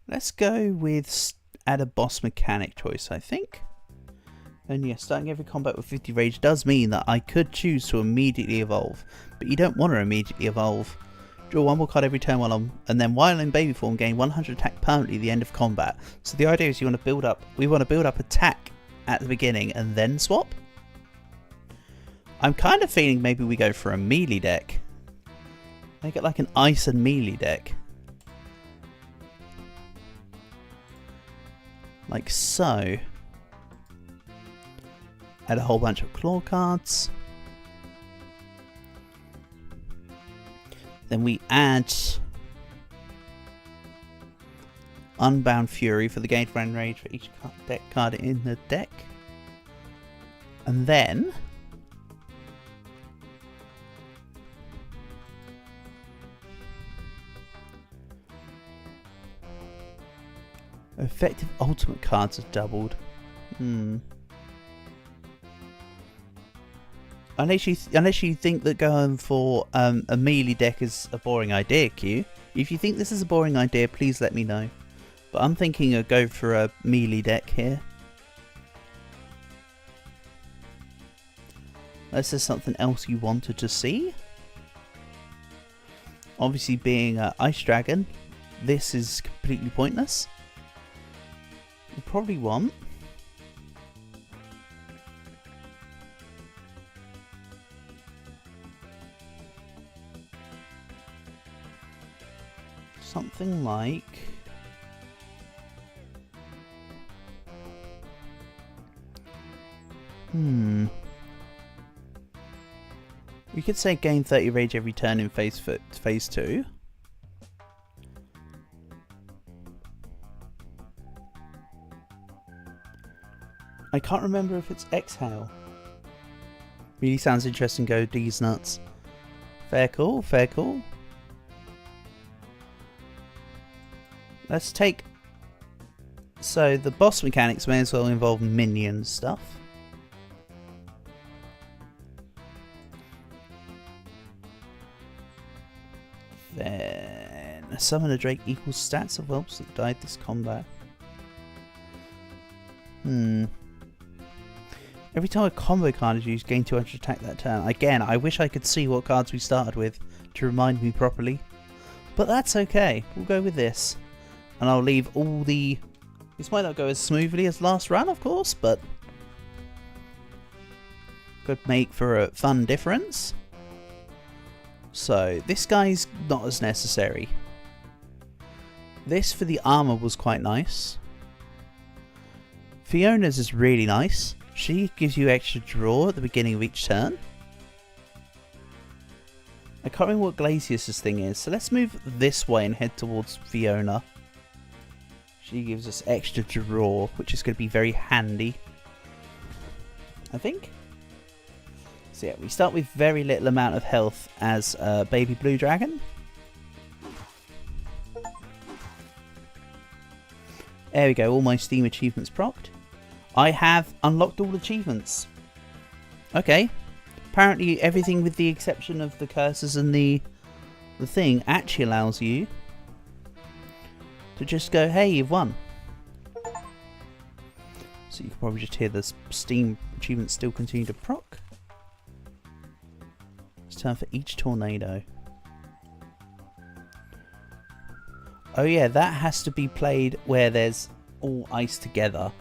Speaker 1: Let's go with add a boss mechanic choice, I think. And yes, starting every combat with 50 Rage does mean that I could choose to immediately evolve. But you don't want to immediately evolve. Draw one more card every turn and then while in baby form gain 100 attack permanently at the end of combat. So the idea is we want to build up attack at the beginning and then swap. I'm kind of feeling maybe we go for a melee deck. Make it like an ice and melee deck. Like so. Add a whole bunch of claw cards. Then we add Unbound Fury for the gain friend rage for each deck card in the deck. And then effective ultimate cards are doubled. Unless you think that going for a melee deck is a boring idea, Q. If you think this is a boring idea, please let me know. But I'm thinking of go for a melee deck here. Unless there's something else you wanted to see. Obviously being an Ice Dragon, this is completely pointless. You probably want... something like... We could say gain 30 rage every turn in phase 2. I can't remember if it's exhale. Really sounds interesting, go D's nuts. Fair call, fair call. Let's take... So the boss mechanics may as well involve minion stuff. Then summon a Drake equals stats of whelps that died this combat. Every time a combo card is used, gain 200 attack that turn. Again, I wish I could see what cards we started with to remind me properly. But that's okay. We'll go with this. And I'll leave all the... This might not go as smoothly as last run, of course, but... could make for a fun difference. So, this guy's not as necessary. This for the armor was quite nice. Fiona's is really nice. She gives you extra draw at the beginning of each turn. I can't remember what Glacius's thing is, so let's move this way and head towards Fiona. She gives us extra draw, which is going to be very handy, I think. So yeah, we start with very little amount of health as Baby Blue Dragon. There we go, all my Steam achievements procced. I have unlocked all achievements. Okay. Apparently everything with the exception of the curses and the thing actually allows you to just go, hey, you've won. So you can probably just hear the Steam achievements still continue to proc. It's time for each tornado. Oh yeah, that has to be played where there's all ice together.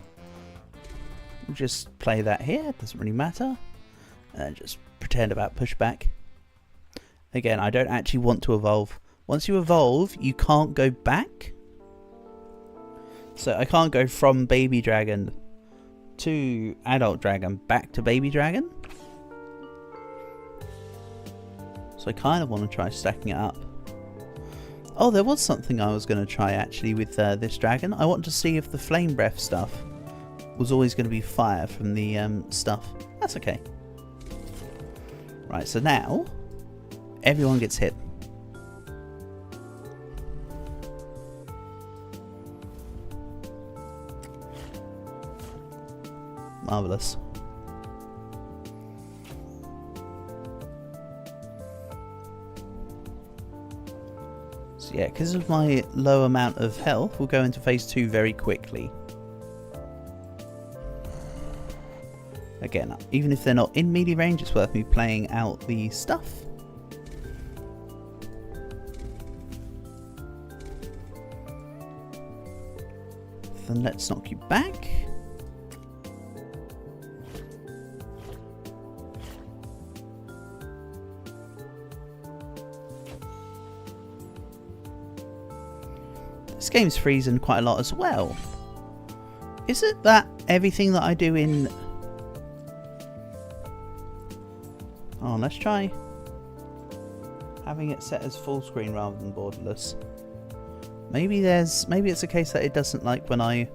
Speaker 1: We'll just play that here, doesn't really matter. And just pretend about pushback. Again, I don't actually want to evolve. Once you evolve, you can't go back. So I can't go from baby dragon to adult dragon back to baby dragon. So I kind of want to try stacking it up. Oh, there was something I was going to try actually with this dragon. I want to see if the flame breath stuff was always going to be fire from the stuff. That's okay. Right, so now everyone gets hit. Marvellous. So yeah, because of my low amount of health, we'll go into phase 2 very quickly. Again, even if they're not in melee range, it's worth me playing out the stuff. Then let's knock you back. This game's freezing quite a lot as well. Is it that everything that I do in... Oh, let's try having it set as full screen rather than borderless. Maybe it's a case that it doesn't like when I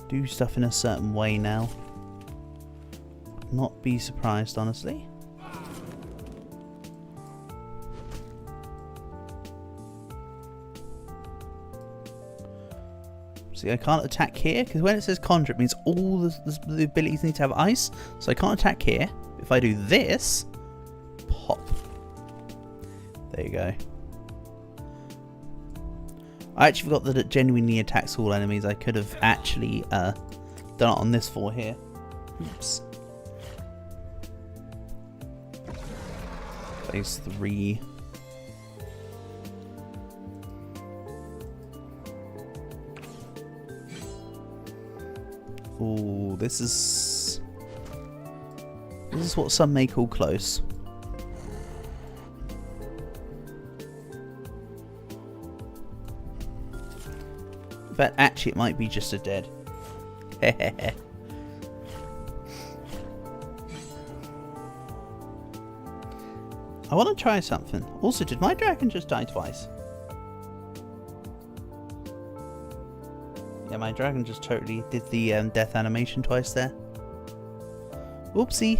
Speaker 1: do stuff in a certain way now. Would not be surprised, honestly. See, I can't attack here because when it says conjure, it means all the abilities need to have ice. So I can't attack here. If I do this, pop. There you go. I actually forgot that it genuinely attacks all enemies. I could have actually done it on this floor here. Oops. Phase 3. Ooh, this is what some may call close. But actually it might be just a dead. I want to try something. Also, did my dragon just die twice? Yeah, my dragon just totally did the death animation twice there. Oopsie.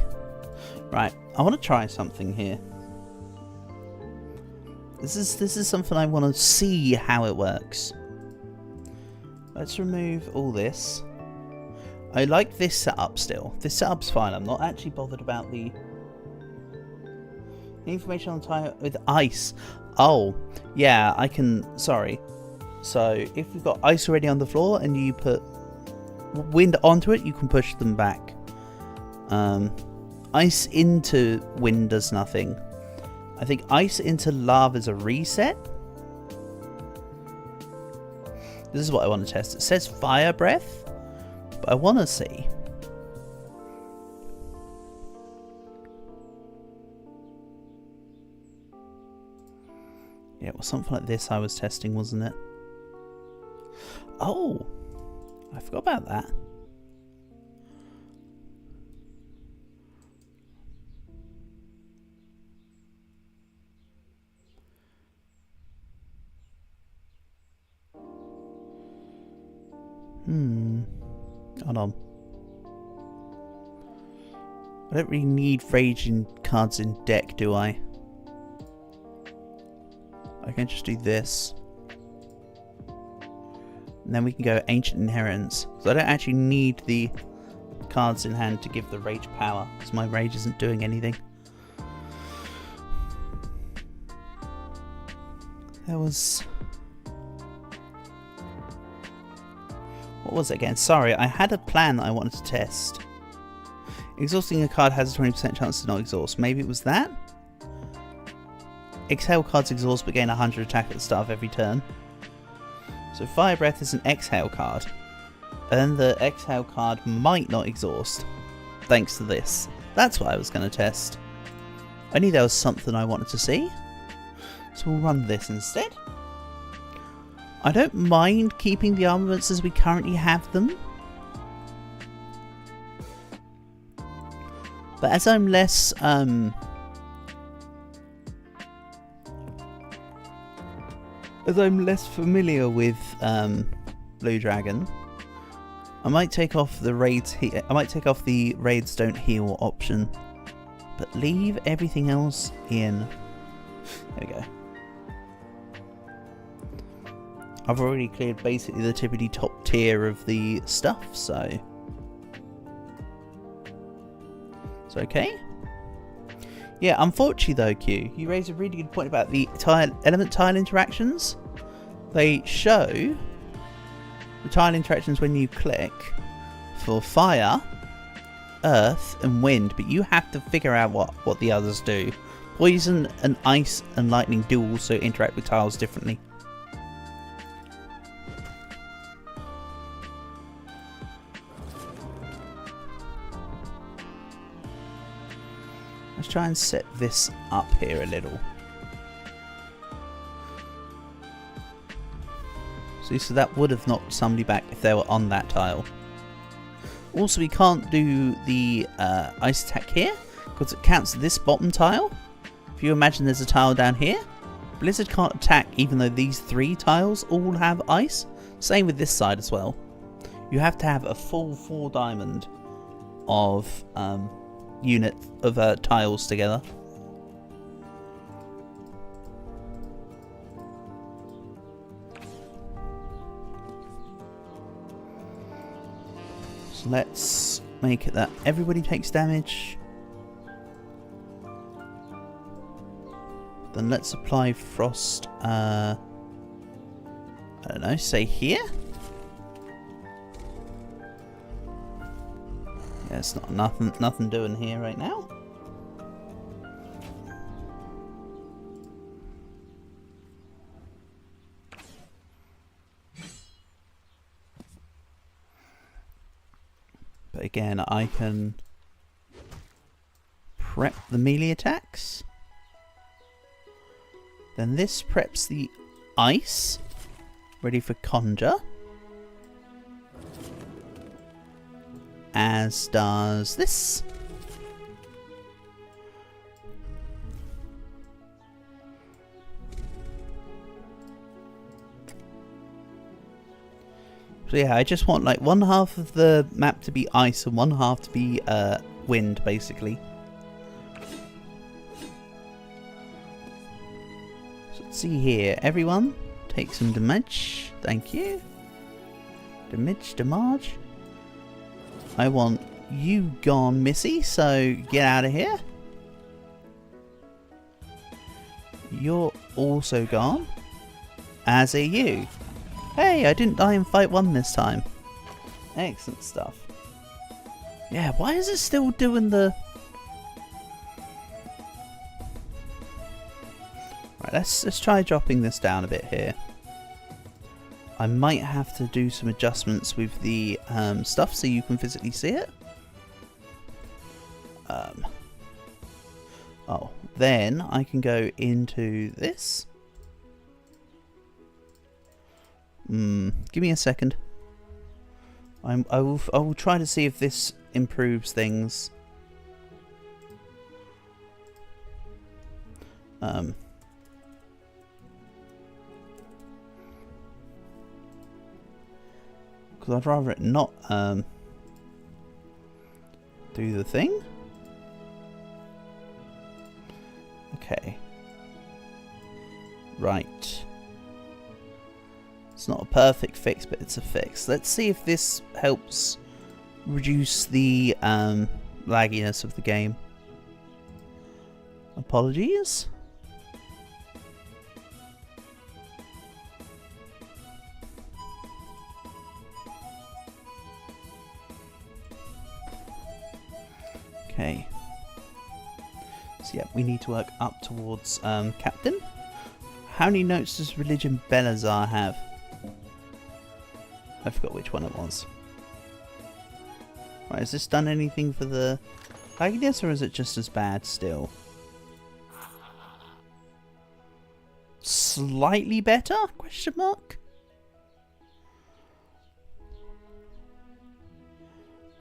Speaker 1: Right, I want to try something here. This is something I want to see how it works. Let's remove all this. I like this setup still. This setup's fine. I'm not actually bothered about the information on tire with ice. Oh, yeah, I can. Sorry. So if you've got ice already on the floor and you put wind onto it, you can push them back. Ice into wind does nothing. I think ice into lava is a reset. This is what I want to test. It says fire breath, but I want to see. Yeah, it was something like this I was testing, wasn't it? Oh, I forgot about that. Hold on. I don't really need raging cards in deck, do I? I can just do this. And then we can go Ancient Inheritance. So I don't actually need the cards in hand to give the rage power, because my rage isn't doing anything. There was... What was it again? Sorry, I had a plan that I wanted to test. Exhausting a card has a 20% chance to not exhaust. Maybe it was that? Exhale cards exhaust but gain 100 attack at the start of every turn. So Fire Breath is an exhale card. And the exhale card might not exhaust. Thanks to this. That's what I was going to test. I knew there was something I wanted to see. So we'll run this instead. I don't mind keeping the armaments as we currently have them. But as I'm less familiar with Blue Dragon, I might take off the raids. I might take off the raids don't heal option, but leave everything else in. There we go. I've already cleared basically the tippity top tier of the stuff, so it's okay. Yeah, unfortunately though, Q, you raise a really good point about the element tile interactions. They show the tile interactions when you click for fire, earth and wind, but you have to figure out what the others do. Poison and ice and lightning do also interact with tiles differently. Let's try and set this up here a little. See, so that would have knocked somebody back if they were on that tile. Also, we can't do the ice attack here because it counts this bottom tile. If you imagine there's a tile down here, Blizzard can't attack even though these three tiles all have ice. Same with this side as well. You have to have a full 4 diamond of unit of tiles together. So let's make it that everybody takes damage. Then let's apply frost. I don't know, say here. Yeah, it's not nothing doing here right now. But again, I can prep the melee attacks. Then this preps the ice, ready for conjure. As does this. So yeah, I just want like one half of the map to be ice and one half to be wind, basically. So let's see here. Everyone, take some damage. Thank you. Damage. I want you gone, Missy, so get out of here. You're also gone. As are you. Hey, I didn't die in fight 1 this time. Excellent stuff. Yeah, why is it still doing the... Right, let's try dropping this down a bit here. I might have to do some adjustments with the stuff so you can physically see it. Oh, then I can go into this. Give me a second. I will try to see if this improves things. Because I'd rather it not do the thing. Okay. Right. It's not a perfect fix, but it's a fix. Let's see if this helps reduce the lagginess of the game. Apologies. Okay. So yeah, we need to work up towards Captain. How many notes does Religion Belazar have? I forgot which one it was. Right, has this done anything for the lagginess, or is it just as bad still? Slightly better? Question mark?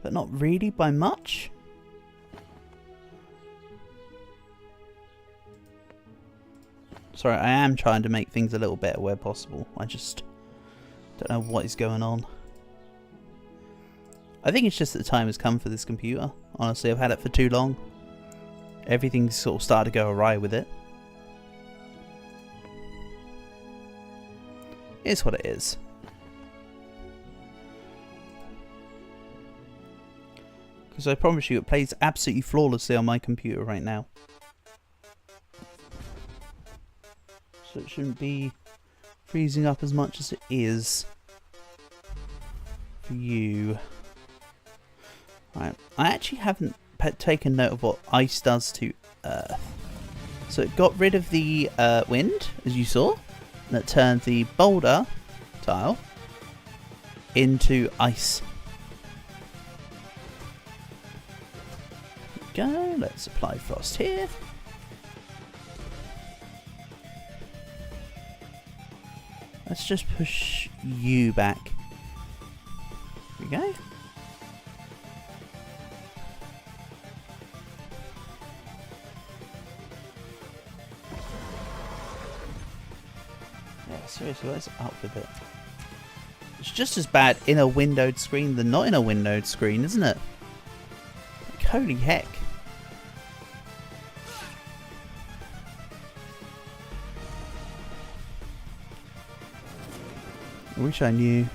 Speaker 1: But not really by much? Sorry, I am trying to make things a little better where possible. I just don't know what is going on. I think it's just that the time has come for this computer. Honestly, I've had it for too long. Everything's sort of started to go awry with it. It's what it is. Because I promise you, it plays absolutely flawlessly on my computer right now. So it shouldn't be freezing up as much as it is for you. Right, I actually haven't taken note of what ice does to Earth. So it got rid of the wind, as you saw, and it turned the boulder tile into ice. There we go, let's apply frost here. Let's just push you back. There we go. Yeah, seriously, let's up with it. It's just as bad in a windowed screen than not in a windowed screen, isn't it? Like, holy heck. I wish I knew.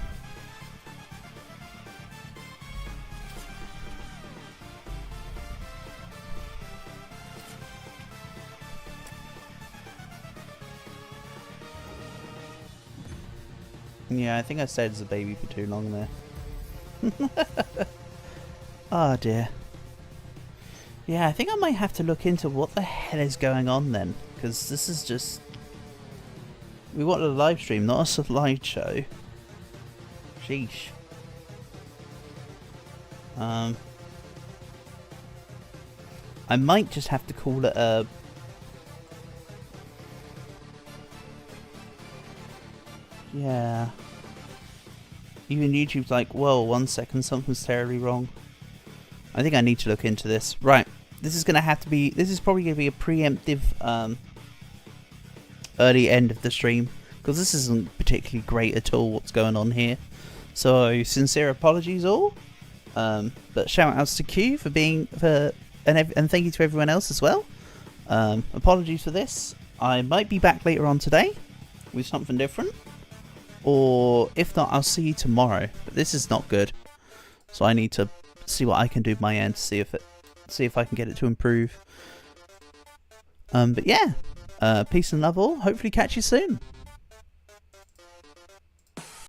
Speaker 1: Yeah, I think I stayed as a baby for too long there. Oh dear. Yeah, I think I might have to look into what the hell is going on then. Because this is just... We wanted a live stream, not a slideshow. Sheesh. I might just have to call it a... Yeah. Even YouTube's like, whoa, 1 second, something's terribly wrong. I think I need to look into this. Right, this is going to have to be... This is probably going to be a preemptive... early end of the stream, because this isn't particularly great at all what's going on here, so sincere apologies all, but shout outs to Q for being and thank you to everyone else as well. Apologies for this. I might be back later on today with something different, or if not, I'll see you tomorrow, but this is not good, so I need to see what I can do my end to see if I can get it to improve. But yeah, peace and love all. Hopefully catch you soon.